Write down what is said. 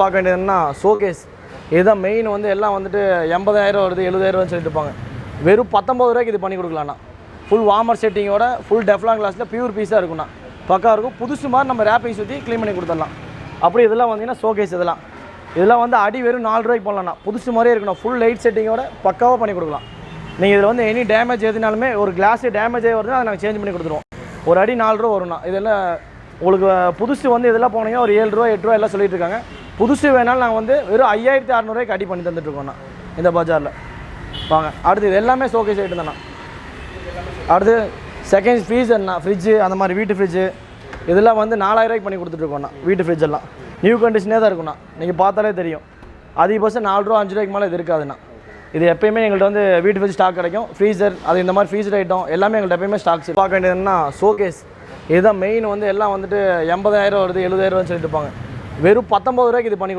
பார்க்க வேண்டியதுன்னா ஷோகேஸ் இதுதான் மெயின். வந்து எல்லாம் வந்துட்டு 80,000 வருது 70,000 சொல்லிட்டு இருப்பாங்க. வெறும் 19 ரூபாய்க்கு இது பண்ணி கொடுக்கலாம்ண்ணா. ஃபுல் வார்மர் செட்டிங்கோட ஃபுல் டெஃப்லான் கிளாஸில் பியூர் பீஸாக இருக்குண்ணா. பக்கா இருக்கும். புதுசு மாதிரி நம்ம ரேப்பிங் சுற்றி க்ளீன் பண்ணி கொடுத்துடலாம். அப்படி இதெல்லாம் வந்தீங்கன்னா ஷோகேஸ் இதெல்லாம் வந்து அடி வெறும் 4 ரூபாய்க்கு போடலாம்ண்ணா. புதுசு மாதிரியே இருக்கணும். ஃபுல் லைட் செட்டிங்கோட பக்காவாக பண்ணி கொடுக்கலாம். நீங்கள் இதில் வந்து எனி டேமேஜ் எதுனாலுமே ஒரு கிளாஸு டேமேஜ் ஆகி வருதுன்னா அதை நாங்கள் சேஞ்ச் பண்ணி கொடுத்துருவோம். ஒரு அடி 4 ரூபா வரும்ண்ணா. இதெல்லாம் உங்களுக்கு புதுசு வந்து இதெல்லாம் போனீங்கன்னா ஒரு 7 ரூபா 8 ரூபா எல்லாம் சொல்லிட்டு இருக்காங்க. புதுசு வேணாலும் நாங்கள் வந்து வெறும் 5,600 அடி பண்ணி தந்துட்டுருக்கோண்ணா இந்த பஜாரில். வாங்க அடுத்து இது எல்லாமே ஷோகேஸ் ஐட்டம் தானே. அடுத்து செகண்ட் ஃப்ரீசர்ண்ணா. ஃப்ரிட்ஜு அந்த மாதிரி வீட்டு ஃப்ரிட்ஜு இதெல்லாம் வந்து 4,000 பண்ணி கொடுத்துட்ருக்கோண்ணா. வீட்டு ஃப்ரிட்ஜெல்லாம் நியூ கண்டிஷனே தான் இருக்குண்ணா. நீங்கள் பார்த்தாலே தெரியும். அதிகபட்சம் 4 ரூபா 5 ரூபாய்க்கு மேலே இது இருக்காதுண்ணா. இது எப்பயுமே எங்கள்கிட்ட வந்து வீட்டு ஃப்ரிட்ஜ் ஸ்டாக் கிடைக்கும். ஃப்ரீசர் அது இந்த மாதிரி ஃப்ரீசர் ஐட்டம் எல்லாமே எங்கள்கிட்ட எப்பயுமே ஸ்டாக்ஸ். பார்க்க வேண்டியதுன்னா ஷோகேஸ் இதுதான் மெயின். வந்து எல்லாம் வந்துட்டு 80,000 வருது 70,000 சொல்லிட்டு இருப்பாங்க. வெறும் 19 ரூபாய்க்கு இது பண்ணி